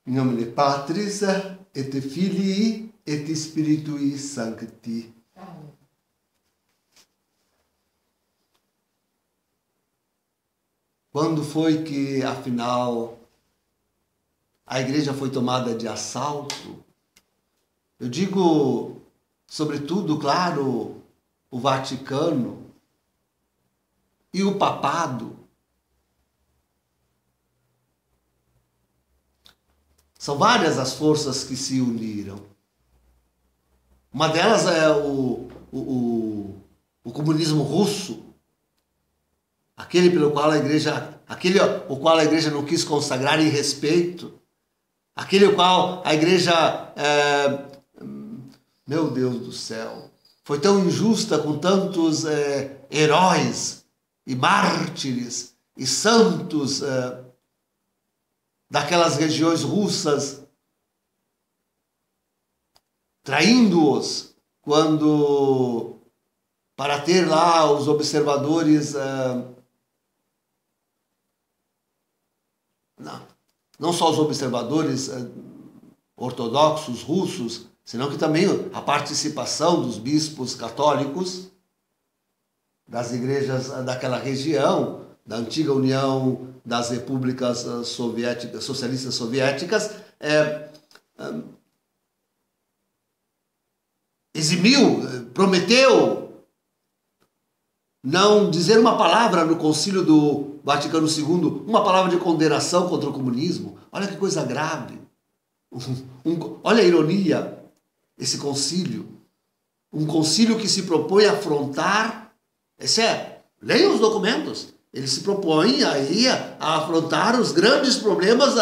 In nomine Patris et Filii et Spiritui Sancti. Quando foi que, afinal, a igreja foi tomada de assalto? Eu digo, sobretudo, claro, o Vaticano e o papado. São várias as forças que se uniram. Uma delas é o comunismo russo, aquele o qual a igreja não quis consagrar em respeito, aquele o qual a igreja, meu Deus do céu, foi tão injusta com tantos heróis e mártires e santos daquelas regiões russas, traindo-os quando, para ter lá os observadores, não só os observadores ortodoxos russos, senão que também a participação dos bispos católicos das igrejas daquela região, da antiga União das Repúblicas Socialistas Soviéticas, eximiu, prometeu não dizer uma palavra no Concílio do Vaticano II, uma palavra de condenação contra o comunismo. Olha que coisa grave. Olha a ironia, esse concílio. Um concílio que se propõe a afrontar, leiam os documentos, ele se propõe aí a afrontar os grandes problemas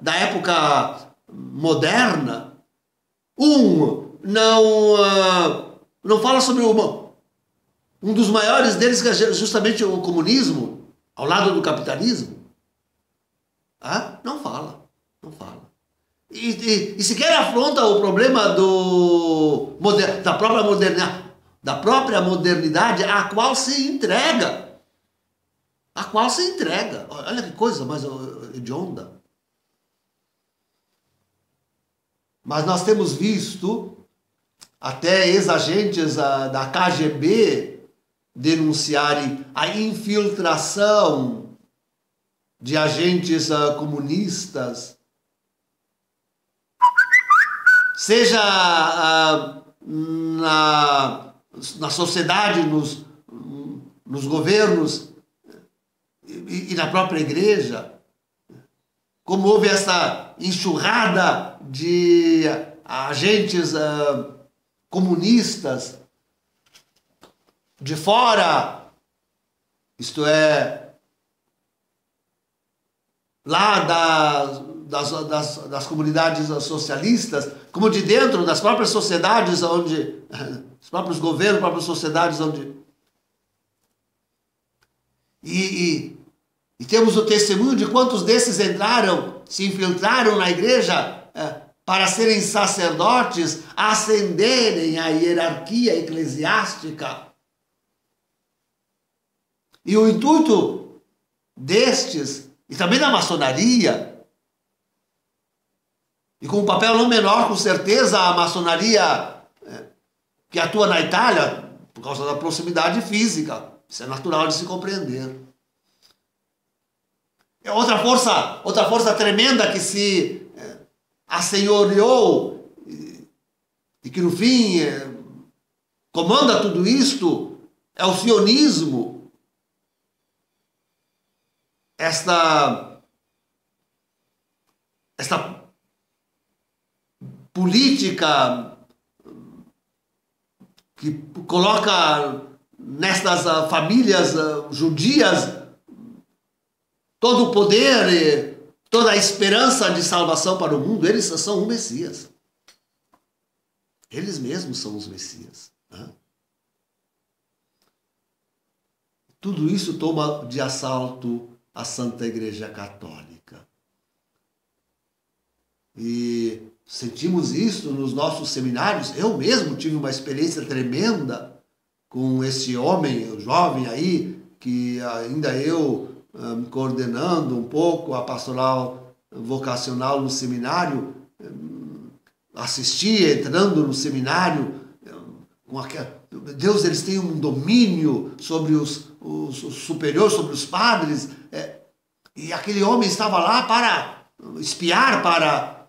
da época moderna. Não fala sobre um dos maiores deles, que é justamente o comunismo, ao lado do capitalismo. Não fala. E sequer afronta o problema da própria modernidade à qual se entrega. Olha que coisa mais hedionda. Mas nós temos visto até ex-agentes da KGB denunciarem a infiltração de agentes comunistas, seja na sociedade, nos governos e na própria igreja, como houve essa enxurrada de agentes comunistas de fora, isto é, lá das comunidades socialistas, como de dentro das próprias sociedades, os próprios governos, as próprias sociedades onde... E temos o testemunho de quantos desses se infiltraram na igreja para serem sacerdotes, ascenderem à hierarquia eclesiástica. E o intuito destes, e também da maçonaria, e com um papel não menor, com certeza, a maçonaria que atua na Itália, por causa da proximidade física, isso é natural de se compreender. É outra força tremenda que se assenhoreou e que, no fim, comanda tudo isto, é o sionismo. Esta política que coloca nestas famílias judias todo o poder e toda a esperança de salvação para o mundo. Eles são o Messias. Eles mesmos são os Messias. Tudo isso toma de assalto a Santa Igreja Católica. E sentimos isso nos nossos seminários. Eu mesmo tive uma experiência tremenda com esse homem, jovem aí, que ainda eu coordenando um pouco a pastoral vocacional no seminário, assistia, entrando no seminário, Deus, eles têm um domínio sobre os superiores, sobre os padres, e aquele homem estava lá para espiar, para...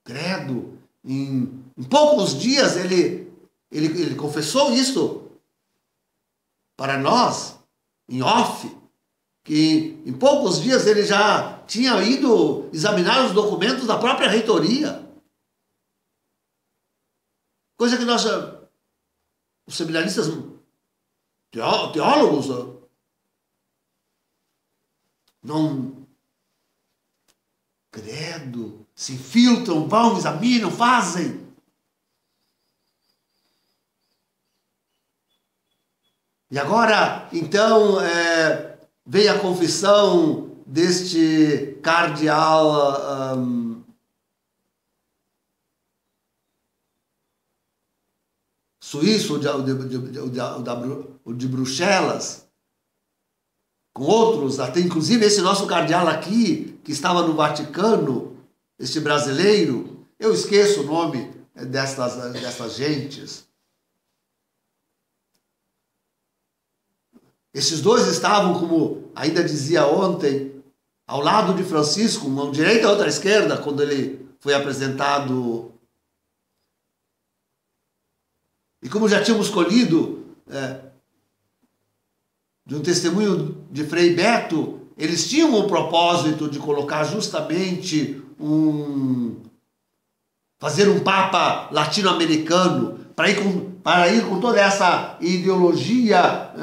Credo, em poucos dias ele confessou isso para nós, em off, que em poucos dias ele já tinha ido examinar os documentos da própria reitoria. Coisa que nós, os seminaristas, teólogos, não... Credo, se infiltram, vão, examinam, fazem. E agora, então, veio a confissão deste cardeal suíço, o de Bruxelas, com outros, até inclusive esse nosso cardeal aqui, que estava no Vaticano, este brasileiro, eu esqueço o nome dessas gentes. Esses dois estavam, como ainda dizia ontem, ao lado de Francisco, uma direita e outra esquerda, quando ele foi apresentado. E como já tínhamos colhido de um testemunho de Frei Beto, eles tinham o propósito de colocar justamente fazer um Papa latino-americano, para ir com toda essa ideologia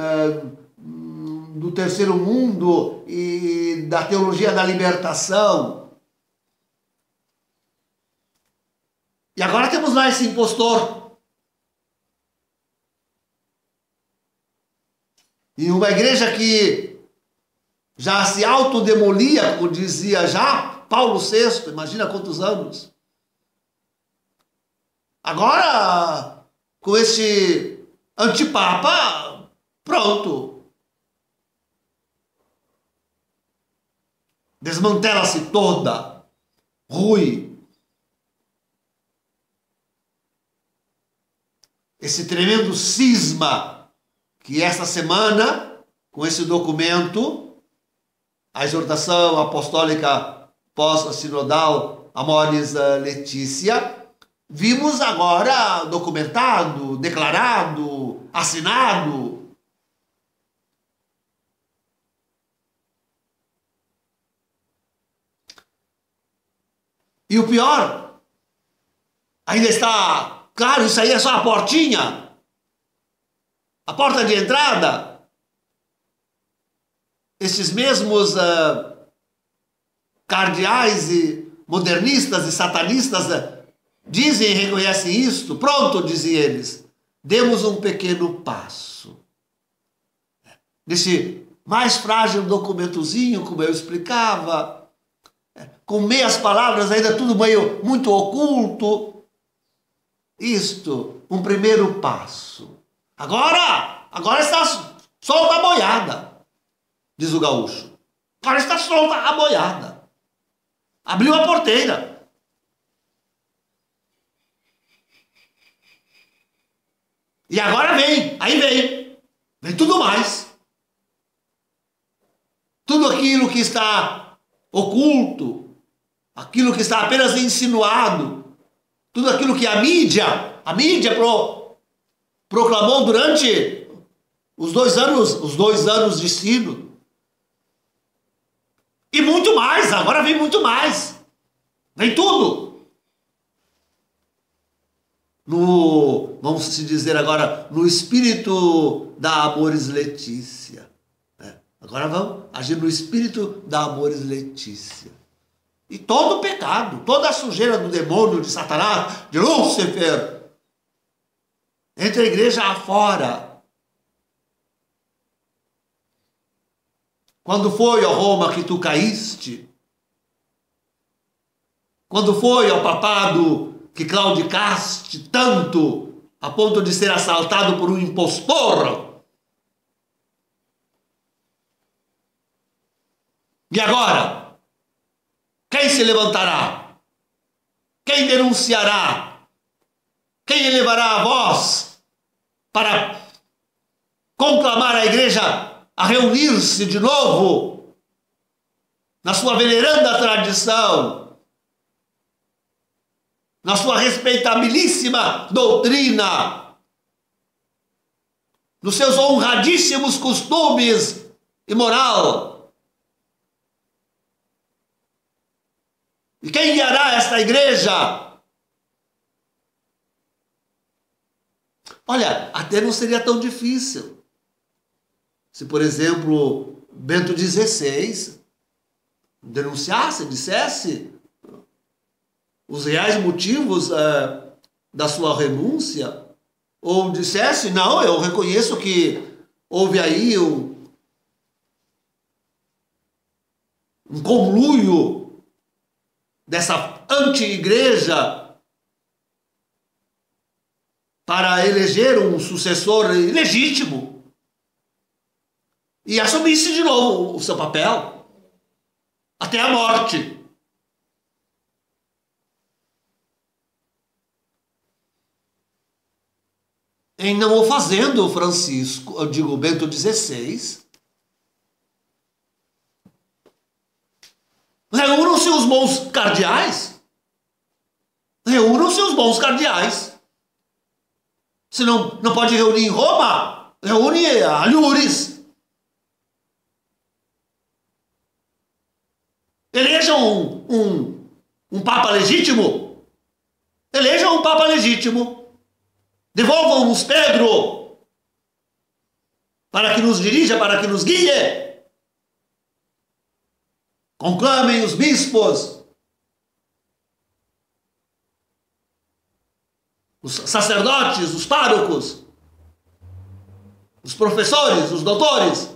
do terceiro mundo e da teologia da libertação. E agora temos lá esse impostor. E uma igreja que já se autodemolia, como dizia já Paulo VI, imagina quantos anos. Agora, com esse antipapa, pronto. Desmantela-se toda. Rui. Esse tremendo cisma que esta semana, com esse documento, a exortação apostólica pós-sinodal Amoris Laetitia, vimos agora documentado, declarado, assinado. E o pior, ainda está claro, isso aí é só a portinha. A porta de entrada, esses mesmos cardeais e modernistas e satanistas dizem e reconhecem isto. Pronto, dizem eles, demos um pequeno passo. Nesse mais frágil documentozinho, como eu explicava, com meias palavras, ainda tudo meio muito oculto. Isto, um primeiro passo. Agora está solta a boiada, diz o gaúcho. Agora está solta a boiada. Abriu a porteira. E agora vem tudo mais. Tudo aquilo que está oculto, aquilo que está apenas insinuado, tudo aquilo que a mídia proclamou durante os 2 anos de sínodo. E muito mais, agora vem muito mais. Vem tudo. Vamos se dizer agora, no espírito da Amoris Laetitia. Agora vamos agir no espírito da Amoris Laetitia. E todo o pecado, toda a sujeira do demônio, de Satanás, de Lúcifer, entre a igreja afora. Quando foi, ó Roma, que tu caíste? Quando foi, ó papado, que claudicaste tanto a ponto de ser assaltado por um impostor? E agora? Quem se levantará? Quem denunciará? Quem elevará a voz para conclamar a igreja a reunir-se de novo na sua veneranda tradição, na sua respeitabilíssima doutrina, nos seus honradíssimos costumes e moral? E quem guiará esta igreja? Olha, até não seria tão difícil se, por exemplo, Bento XVI denunciasse, dissesse os reais motivos da sua renúncia, ou dissesse, não, eu reconheço que houve aí um conluio dessa anti-igreja para eleger um sucessor ilegítimo e assumisse de novo o seu papel até a morte. Em não o fazendo, Francisco, eu digo Bento XVI, reúnam-se os bons cardeais. Reúnam-se os bons cardeais. Se não pode reunir em Roma, reúne a Lourdes. Elejam um Papa legítimo. Elejam um Papa legítimo. Devolvam-nos Pedro para que nos dirija, para que nos guie. Conclamem os bispos, os sacerdotes, os párocos, os professores, os doutores.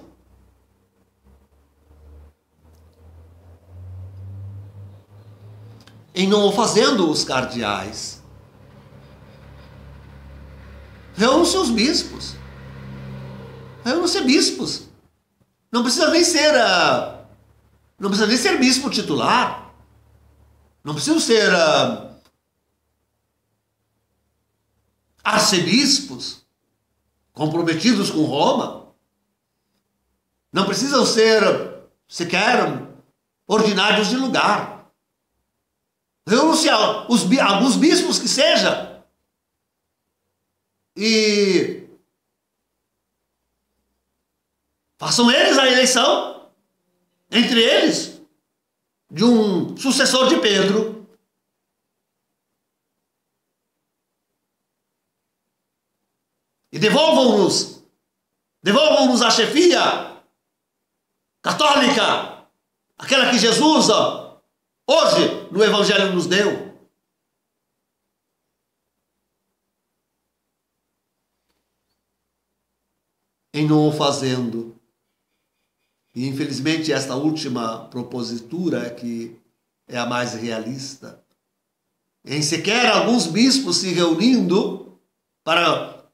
Em não o fazendo, os cardeais, reúnam-se os bispos. Reúnam-se bispos. Não precisa nem ser bispo titular. Não precisam ser arcebispos comprometidos com Roma. Não precisam ser sequer ordinários de lugar. Reúnam-se alguns bispos que seja e façam eles a eleição, entre eles, de um sucessor de Pedro. E devolvam-nos a chefia católica, aquela que Jesus hoje no Evangelho nos deu. Em não o fazendo, e infelizmente esta última propositura que é a mais realista, em sequer alguns bispos se reunindo para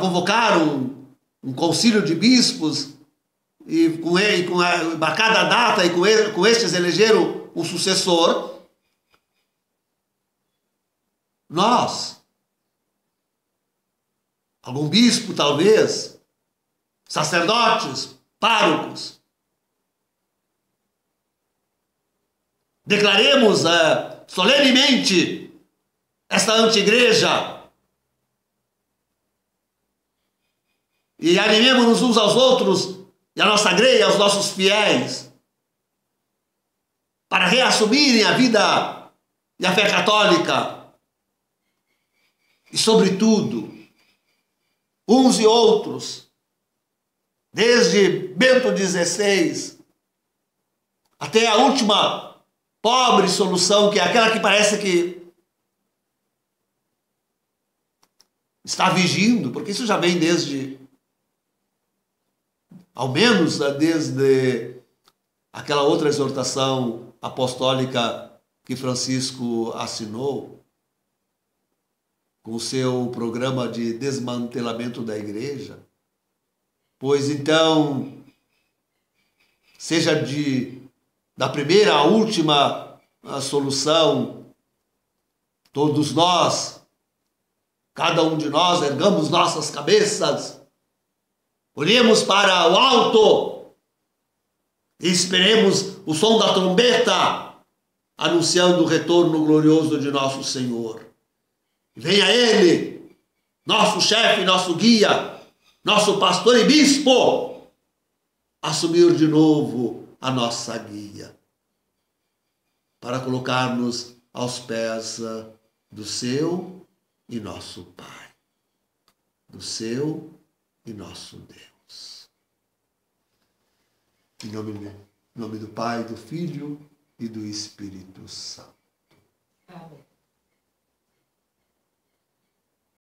convocar um concílio de bispos e marcada a data e com estes elegeram um sucessor, nós, algum bispo talvez, sacerdotes, párocos, declaremos solenemente esta anti-igreja e animemos-nos uns aos outros e a nossa greia, aos nossos fiéis, para reassumirem a vida e a fé católica. E, sobretudo, uns e outros, desde Bento XVI até a última pobre solução, que é aquela que parece que está vigindo, porque isso já vem ao menos desde aquela outra exortação apostólica que Francisco assinou, com o seu programa de desmantelamento da igreja. Pois então, seja de da primeira à última solução, todos nós, cada um de nós, ergamos nossas cabeças, olhemos para o alto e esperemos o som da trombeta, anunciando o retorno glorioso de nosso Senhor. Venha Ele, nosso chefe, nosso guia, nosso pastor e bispo, assumir de novo a nossa guia, para colocar-nos aos pés do seu e nosso Pai, do seu e nosso Deus. Em nome do Pai, do Filho e do Espírito Santo. Amém.